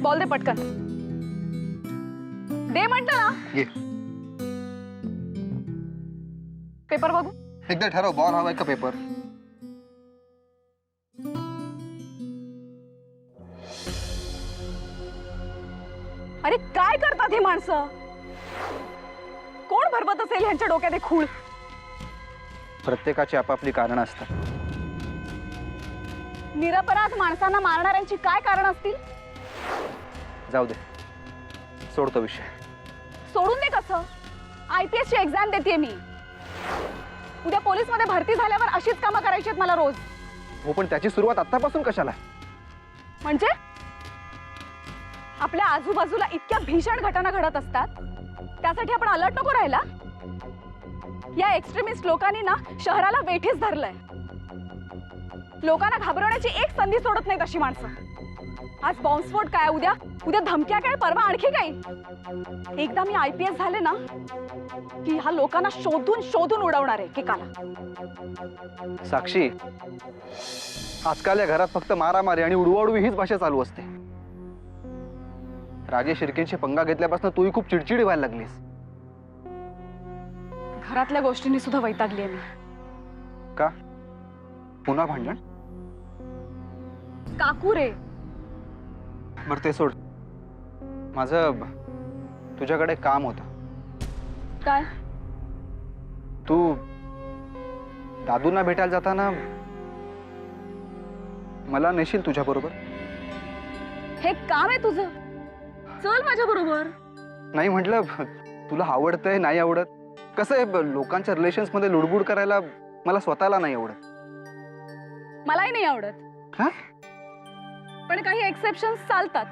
Ball दे पटकन. दे म्हटलं ना. ये. पेपर बघू. एकदा ठरव, बॉल हवाय का पेपर? अरे काय करतात हे माणसं? कोण भरवत असेल ह्यांच्या डोक्यात हे खूळ? प्रत्येकाची आपापली कारणं असतात. निरपराध माणसांना मारणाऱ्यांची काय कारण असतील? जाऊ दे, सोडतो विषय. सोडून दे कसं? IPS ची एक्झाम देते मी. उद्या पोलीस मध्ये भरती झाल्यावर अशीच कामं करायची आहेत मला रोज. हो, पण त्याची सुरुवात आतापासून कशाला? म्हणजे आपल्या आजूबाजूला इतक्या भीषण घटना घडत असतात, त्यासाठी आपण अलर्ट नको राहायला? या एक्स्ट्रीमिस्ट लोकांनी ना शहराला वेठीस धरलंय. लोकांना घाबरवण्याची एक संधी सोडत नाहीत अशी माणसं. आज बॉम्बस्फोट काय, उद्या धमक्या काय, परवा आणखी काही. एकदा मी IPS झाले ना की ह्या लोकांना शोधून शोधून उडवणार आहे केकाला. साक्षी, आजकाल या घरात फक्त मारामारी आणि उडवाउडवी हीच भाषा चालू असते. राजेश शिर्केंशी पंगा घेतल्यापासून तूही खूप चिडचिडी व्हायला लागलीस. घरातल्या गोष्टींनी सुद्धा वैतागली आहे मी. का? पुन्हा भांडण? काकू रे. बरं ते सोड. माझं तुझ्याकडे काम होतं. काय? तू दादूंना भेटायला जाताना मला नेशील तुझ्या बरोबर? हे काम आहे तुझं? चल माझ्या बरोबर. नाही म्हटलं, तुला आवडतंय नाही आवडत? कसं आहे, लोकांच्या रिलेशन्स मध्ये लुडबुड करायला मला स्वतःला नाही आवडत. मलाही नाही आवडत. हा? पण काही एक्सेप्शन्स चालतात.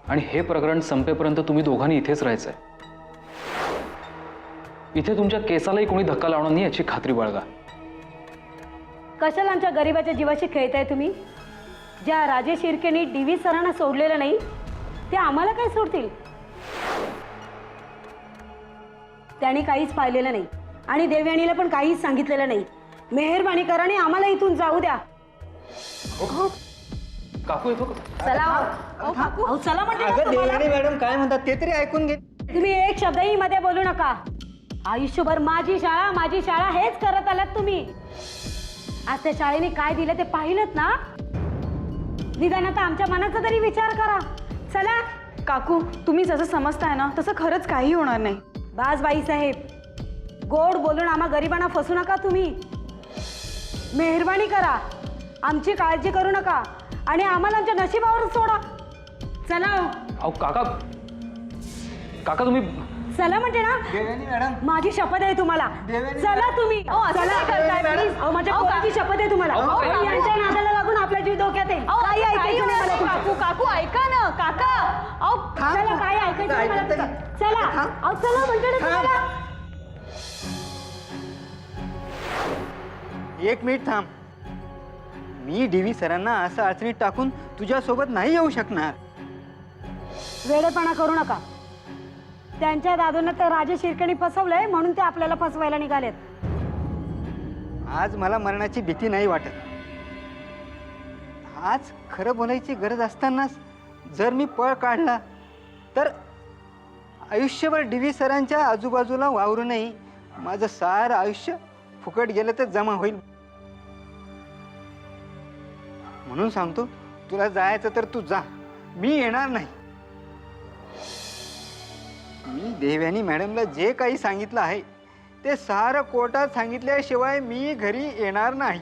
आणि हे प्रकरण संपेपर्यंत तुम्ही दोघांनी इथेच राहायचंय. इथे तुमच्या केसालाही कोणी धक्का लावणार नाही याची खात्री बाळगा. कशाला आमच्या गरीबाच्या जीवाशी खेळताय तुम्ही? ज्या राजेश शिर्केंनी DV सरांना सोडलेलं नाही ते आम्हाला काय सोडतील? त्यांनी काहीच पाहिलेलं नाही आणि देवयानीला पण काहीच सांगितलेलं नाही. मेहरबानी करा आणि आम्हाला इथून जाऊ द्या. काकू येतो. चला. अहो चला म्हणते ना तुम्हाला. देवयानी मॅडम काय म्हणतात ते तरी ऐकून घे. तुम्ही एक शब्दही मध्ये बोलू नका. आयुष्यभर माझी शाळा हेच करत आलात तुम्ही. आज त्या शाळेने काय दिलं ते पाहिलंत ना? निदान आता आमच्या मनाचा तरी विचार करा. चला. काकू, तुम्ही जसं समजताय ना तसं खरंच काही होणार नाही. बास बाई साहेब, गोड बोलून आम्हा गरिबांना फसू नका तुम्ही. मेहरबानी करा, आमची काळजी करू नका आणि आम्हाला आमच्या नशिबावर सोडा. चला. अहो काका, काका तुम्ही चला म्हणते ना. देवयानी मॅडम, माझी शपथ आहे तुम्हाला. देवयानी चला तुम्ही. असं चला. काय करताय, प्लीज. मॅडम? माझ्या अहो, पोराची शपथ आहे तुम्हाला. यांच्या नादाला लागून आपला जीव धोक्यात येईल. काही ऐकायचं नाही मला तुमचं. काकू काकू ऐका ना. काका अहो चला. काय ऐकायचं नाही मला तुमचं. चला. अहो चला म्हणते ना तुम्हाला. एक मिनिट थांब. मी DV सरांना असं अडचणीत टाकून तुझ्यासोबत नाही येऊ शकणार. वेडेपणा करू नका. त्यांच्या दादूंना तर राजेश शिर्केंनी फसवलंय म्हणून ते आपल्याला फसवायला निघालेत. आज मला मरणाची भीती नाही वाटत. आज खरं बोलायची गरज असतानाच जर मी पळ काढला तर आयुष्यभर DV सरांच्या आजूबाजूला वावरूनही माझं सारं आयुष्य फुकट गेलं तर जमा होईल. म्हणून सांगतो, तुला जायचं तर तू जा, मी येणार नाही. मी देवयानी मॅडमला जे काही सांगितलं आहे ते सारं कोर्टात सांगितल्याशिवाय मी घरी येणार नाही.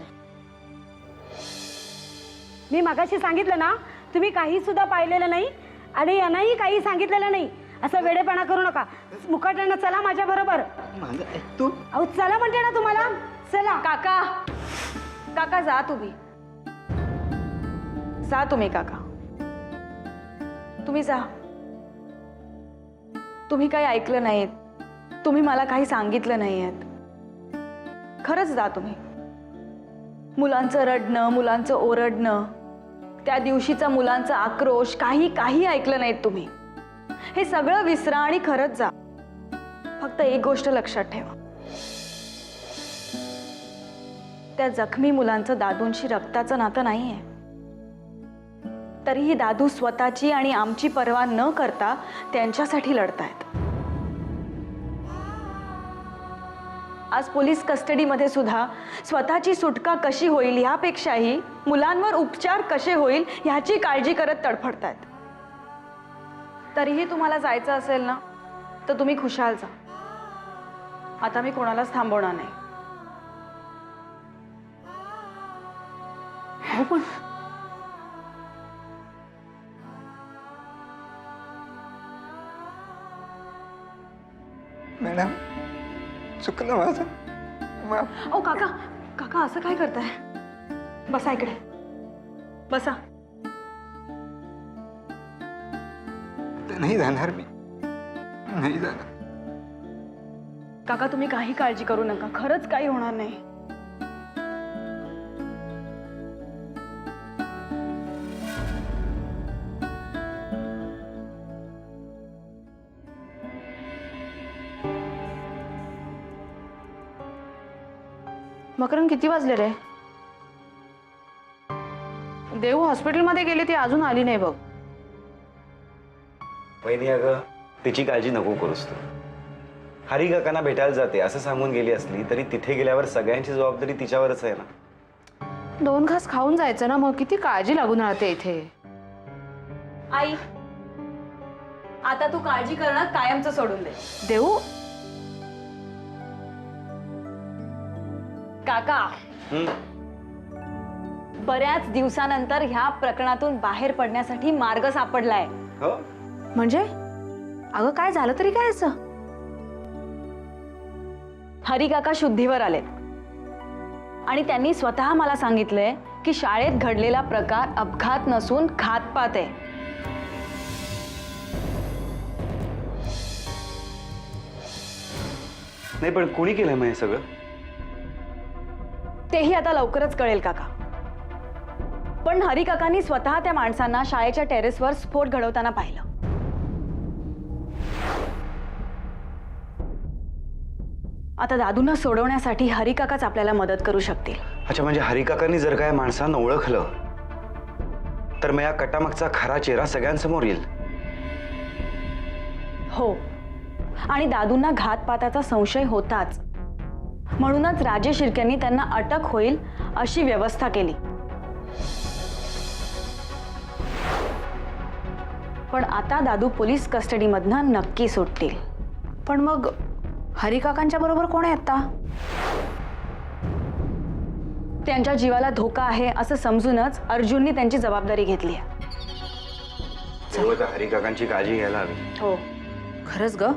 मी मगाशी सांगितलं ना, तुम्ही काही सुद्धा पाहिलेलं नाही आणि यांनाही काही सांगितलेलं नाही. असं वेडेपणा करू नका. मुकाट्यानं चला माझ्या बरोबर. माझं ऐकतो. अहो चला म्हणते ना तुम्हाला, चला. काका काका जा तुम्ही, जा तुम्ही काका, तुम्ही जा. तुम्ही काही ऐकलं नाहीत, तुम्ही मला काही सांगितलं नाहीयेत. खरंच जा तुम्ही. मुलांचं रडणं, मुलांचं ओरडणं, त्या दिवशीचा मुलांचा आक्रोश, काही ऐकलं नाहीत तुम्ही. हे सगळं विसरा आणि खरंच जा. फक्त एक गोष्ट लक्षात ठेवा, त्या जखमी मुलांचं दादूंशी रक्ताचं नातं नाहीये. तरीही दादू स्वतःची आणि आमची पर्वा न करता त्यांच्यासाठी लढतायत. आज पोलीस कस्टडीमध्ये सुद्धा स्वतःची सुटका कशी होईल ह्यापेक्षाही मुलांवर उपचार कसे होईल ह्याची काळजी करत तडफडतायत. तरीही तुम्हाला जायचं असेल ना, तर तुम्ही खुशाल जा. आता मी कोणालाच थांबवणार नाही. हो पण मॅडम, चुकलं माझं. ओ काका काका असं काय करताय? बसा इकडे, बसा. नाही जाणार मी, नाही जाणार. काका तुम्ही काही काळजी करू नका, खरंच काही होणार नाही. मकरंद, किती वाजले रे? देव हॉस्पिटलमध्ये गेली, ती अजून आली नाही बघ. वहिनी, अगं तिची काळजी नको करूस तू. हरी काकांना भेटायला जाते असं सांगून गेली असली तरी तिथे गेल्यावर सगळ्यांची जबाबदारी तिच्यावरच आहे ना. 2 घास खाऊन जायचं ना, मग किती काळजी लागून राहते इथे. आई, आता तू काळजी करणं कायमचं सोडून दे. देऊ, काका, बऱ्याच दिवसानंतर ह्या प्रकरणातून बाहेर पडण्यासाठी मार्ग सापडलाय. हो, म्हणजे अगं काय झालं तरी काय असं? हरी काका शुद्धीवर आलेत आणि त्यांनी स्वतः मला सांगितलंय की शाळेत घडलेला प्रकार अपघात नसून घातपात आहे. नाही पण कोणी केलंय मग हे सगळं? तेही आता लवकरच कळेल काका. पण हरी काकांनी स्वतः त्या माणसांना शाळेच्या टेरेसवर स्फोट घडवताना पाहिलं. आता दादूंना सोडवण्यासाठी हरी काकाच आपल्याला मदत करू शकतील. अच्छा, म्हणजे हरी काकांनी जर काय माणसांना ओळखलं तर मग या कटामागचा खरा चेहरा सगळ्यांसमोर येईल. हो, आणि दादूंना घातपाताचा संशय होताच, म्हणूनच राजेश शिर्केंनी त्यांना अटक होईल अशी व्यवस्था केली. पण आता दादू पोलीस कस्टडीमधनं नक्की सुटतील. पण मग हरी काकांच्या बरोबर कोण आहे आता? त्यांच्या जीवाला धोका आहे असं समजूनच अर्जुननी त्यांची जबाबदारी घेतली आहे. हरी काकांची काळजी घ्यायला हवी. हो, खरंच ग.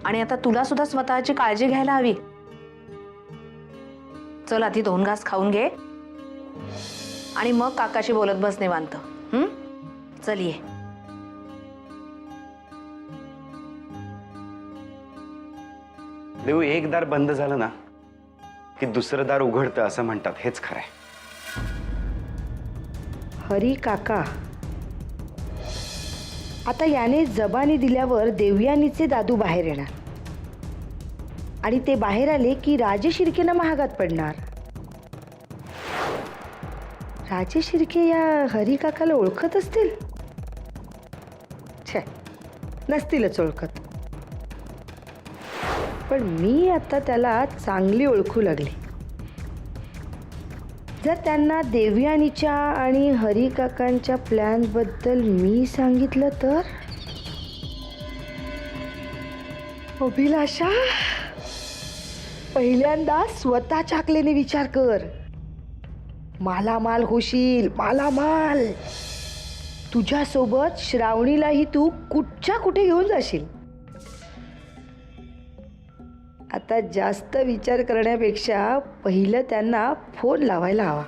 आणि आता तुला सुद्धा स्वतःची काळजी घ्यायला हवी. चल, आधी 2 घास खाऊन घे आणि मग काकाशी बोलत बस निवांत. चल ये. देऊ, एक दार बंद झालं ना की दुसरं दार उघडतं असं म्हणतात, हेच खरंय. हरी काका, आता याने जबानी दिल्यावर देवयानीचे दादू बाहेर येणार आणि ते बाहेर आले की राजे शिर्केंना महागात पडणार. राजे शिर्के या हरी काकाला ओळखत असतील. छे, नसतीलच ओळखत. पण मी आता त्याला चांगली ओळखू लागली. जर त्यांना देवयानीच्या आणि हरिकाकांच्या प्लॅनबद्दल मी सांगितलं तर, अभिलाषा, पहिल्यांदा स्वतःच्या अकलेने विचार कर. मालामाल होशील, मालामाल. तुझ्यासोबत श्रावणीलाही तू कुठच्या कुठे घेऊन जाशील. आता जास्त विचार करण्यापेक्षा पहिलं त्यांना फोन लावायला हवा.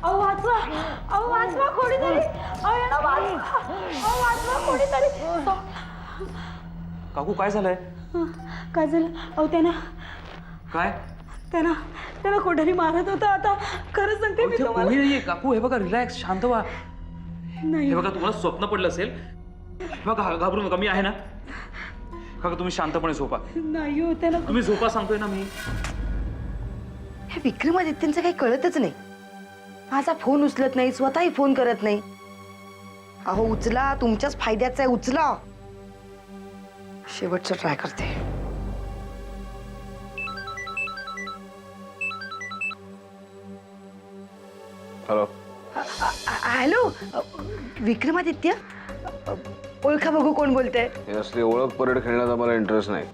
अहो वाचवा, अहो वाचवा कोणीतरी, अहो यांना वाचवा, अहो वाचवा कोणीतरी. काकू काय झालंय? काय झालं? अहो त्यांना काय? त्यांना कोणतरी मारत होता. आता खरं सांगते मी तुम्हाला. कोणी नाहीये काकू. हे बघा, रिलॅक्स, शांत व्हा. नाही हे बघा, तुम्हाला स्वप्न पडलं असेल. बघा, घाबरू नका, मी आहे ना. काका तुम्ही शांतपणे झोपा. नाही हो, त्याला तुम्ही झोपा सांगतोय ना मी. हे विक्रमादित्यंचं काही कळतच नाही. माझा फोन उचलत नाही, स्वतःही फोन करत नाही. अहो उचला, तुमच्याच फायद्याचा आहे, उचला. शेवटचं ट्राय करते. हॅलो. हॅलो, विक्रमादित्य. ओळखा बघू कोण बोलतंय. हे असली ओळख परेड खेळण्याचा मला इंटरेस्ट नाही.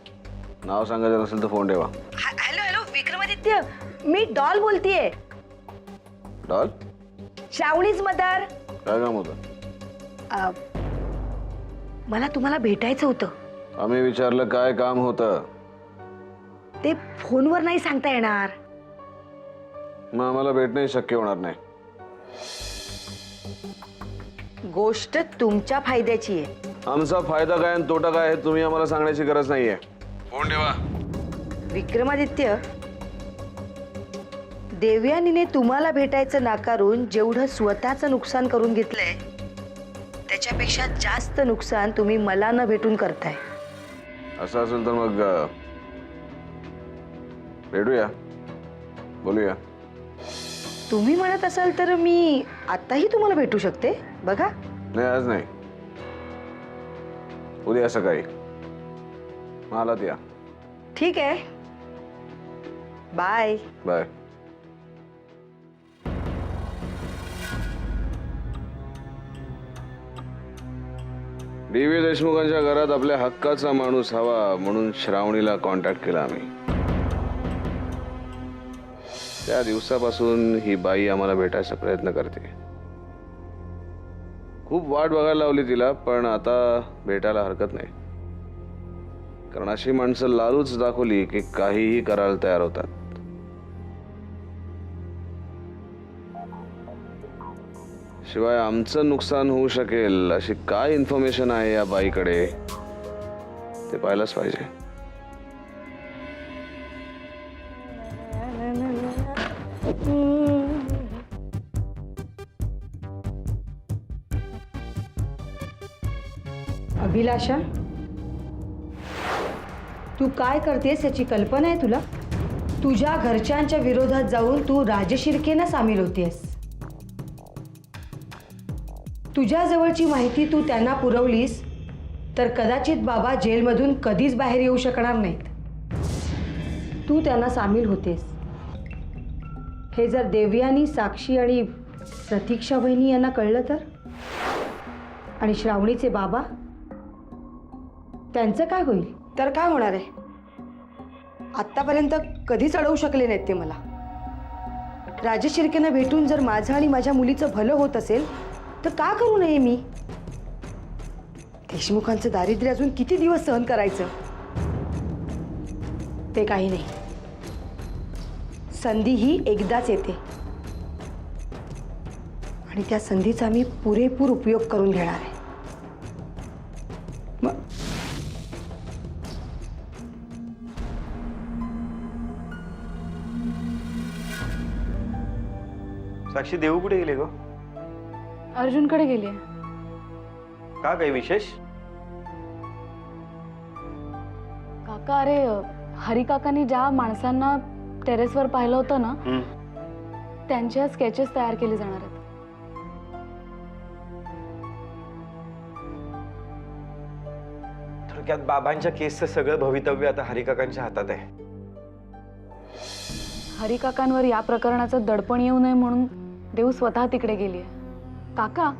नाव सांगायचं नसेल तर फोन ठेवा. हॅलो हॅलो विक्रमादित्य, मी डॉल बोलतीये. डॉल? श्रावणीच मदर. काय काम होतं? मला तुम्हाला भेटायचं होतं. आम्ही विचारलं काय काम होतं. ते फोनवर नाही सांगता येणार. मग आम्हाला भेटणे शक्य होणार नाही. गोष्ट तुमच्या फायद्याची आहे. आमचा फायदा काय आणि तोटा काय हे तुम्ही आम्हाला सांगण्याची गरज नाहीये. फोन ठेवा. विक्रमादित्य, देवयानीने तुम्हाला भेटायचं नाकारून जेवढं स्वतःचं नुकसान करून घेतलंय त्याच्यापेक्षा जास्त नुकसान तुम्ही मला न भेटून करताय. असं असेल तर मग भेटूया, बोलूया. तुम्ही म्हणत असाल तर मी आताही तुम्हाला भेटू शकते. बघा. नाही, आज नाही, उद्या सकाळी. मलाच या. ठीक आहे. बाय. बाय. डी.व्ही. देशमुखांच्या घरात आपल्या हक्काचा माणूस हवा म्हणून श्रावणीला कॉन्टॅक्ट केला आम्ही. त्या दिवसापासून ही बाई आम्हाला भेटायचा प्रयत्न करते. खूप वाट बघायला लावली तिला, पण आता भेटायला हरकत नाही. कारण अशी माणसं लालूच दाखवली की काहीही करायला तयार होतात. शिवाय आमचं नुकसान होऊ शकेल अशी काय इन्फॉर्मेशन आहे या बाईकडे ते पाहायलाच पाहिजे. अभिलाषा, तू काय करतेस याची कल्पना आहे तुला? तुझ्या घरच्यांच्या विरोधात जाऊन तू राजशिर्केनं सामील होतेस. तुझ्या जवळची माहिती तू त्यांना पुरवलीस तर कदाचित बाबा जेलमधून कधीच बाहेर येऊ शकणार नाहीत. तू त्यांना सामील होतेस. हे जर देवयानी, साक्षी आणि प्रतीक्षा बहिणी यांना कळलं तर? आणि श्रावणीचे बाबा, त्यांचं काय होईल? तर काय होणार आहे? आत्तापर्यंत कधीच अडवू शकले नाहीत ते मला. राजशिर्केनं भेटून जर माझं आणि माझ्या मुलीचं भलं होत असेल तर का करू नये मी? देशमुखांचं दारिद्र्य अजून किती दिवस सहन करायचं? ते काही नाही. संधी ही एकदाच येते आणि त्या संधीचा मी पुरेपूर उपयोग करून घेणार आहे. साक्षी, देऊ कुठे गेले ग? अर्जुनकडे गेली. का, काही विशेष? काका, अरे हरी काकांनी ज्या माणसांना टेरेसवर पाहिलं होतं ना, त्यांच्या स्केचेस तयार केले जाणार आहेत. थोडक्यात बाबांच्या केसचं सगळं भवितव्य आता हरिकाकांच्या हातात आहे. हरी काकांवर या प्रकरणाचं दडपण येऊ नये म्हणून देव स्वतः तिकडे गेली. काका,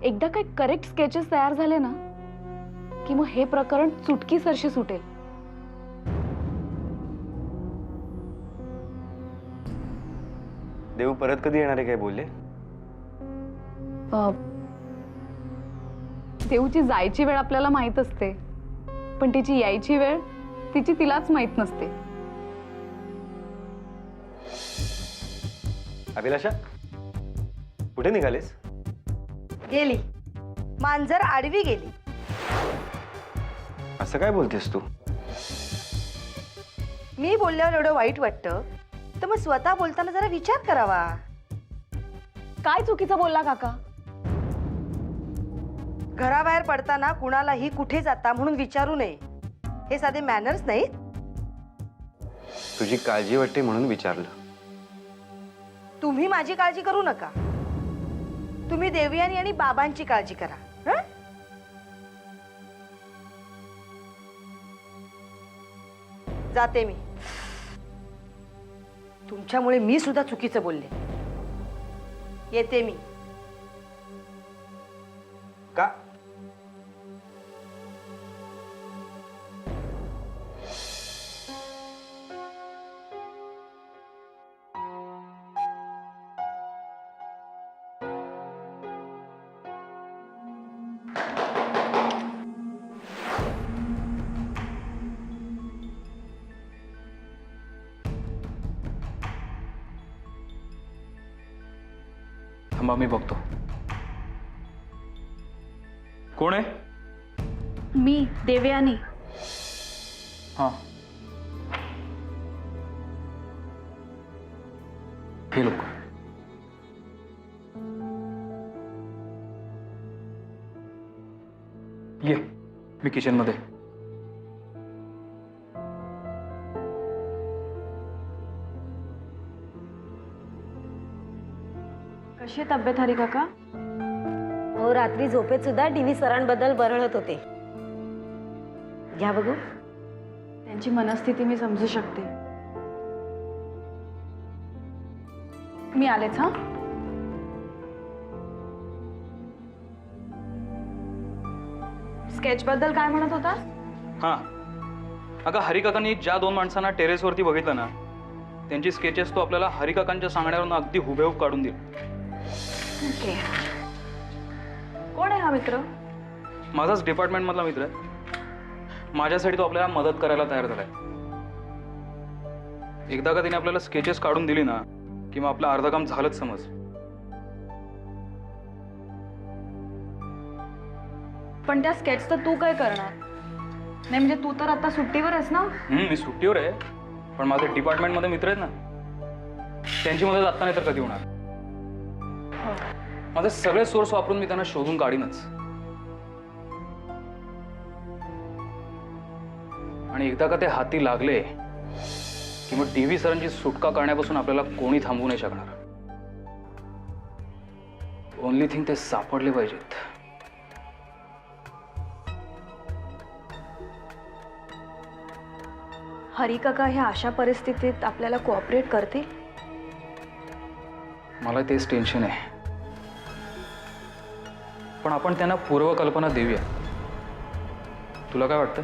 एकदा काही करेक्ट स्केचेस तयार झाले ना की मग हे प्रकरण चुटकीसरशी सुटेल. देव परत कधी येणार आहे काय बोलले? देवची जायची वेळ आपल्याला माहित असते, पण तिची यायची वेळ तिलाच माहित नसते. अभिलाषा, कुठे निघालेस? गेली मांजर आडवी गेली. असं काय बोलतेस तू? मी बोलल्यावर एवढं वाईट वाटतं तर मग स्वतः बोलताना जरा विचार करावा. काय चुकीचं बोलला काका? घराबाहेर पडताना कुणालाही कुठे जाता म्हणून विचारू नये, हे साधे मॅनर्स नाहीत. तुझी काळजी वाटते म्हणून विचारलं. तुम्ही माझी काळजी करू नका, तुम्ही देवयानी आणि बाबांची काळजी करा. हं? जाते मी. तुमच्यामुळे मी सुद्धा चुकीचं बोलले. येते मी. का? थांबा, मी बघतो. कोण आहे? मी देवयानी. हा, हे लोक. ये, मी किचन मध्ये. कशी आहे तब्येत हरी काका? हो, रात्री झोपेत सुद्धा टीव्ही सरांबद्दल बरळत होते. घ्या बघू. त्यांची मनस्थिती मी समजू शकते. मी आलेच. हा, स्केच बद्दल काय म्हणत होता? हा, अगं हरिकाकांनी ज्या दोन माणसांना टेरेसवरती बघितलं ना, त्यांची स्केचेस तो आपल्याला हरिकाकांच्या सांगण्यावरून अगदी हुबेहूब काढून दिली. ओके. कोण आहे हा मित्र? माझाच डिपार्टमेंट मधला मित्र आहे. माझ्यासाठी तो आपल्याला मदत करायला तयार झालाय. एकदा का तिने आपल्याला स्केचेस काढून दिली ना की मग आपलं अर्ध काम झालंच समज. पण त्या स्केच तर तू काय करणार? नाही म्हणजे तू तर आता सुट्टीवर आहेस ना? मी सुट्टीवर आहे, पण माझे डिपार्टमेंट मध्ये मित्र आहेत ना, त्यांची मदत आता नाही तर कधी होणार. माझे सगळे सोर्स वापरून मी त्यांना शोधून काढीनच. आणि एकदा का ते हाती लागले की मग टीव्ही सरांची सुटका करण्यापासून आपल्याला कोणी थांबवू नाही शकणार. ओनली थिंग ते सापडले पाहिजेत. हरी काका ह्या अशा परिस्थितीत आपल्याला कोऑपरेट करतील? मला तेच टेन्शन आहे. पण आपण त्यांना पूर्वकल्पना देऊया. तुला काय वाटतं?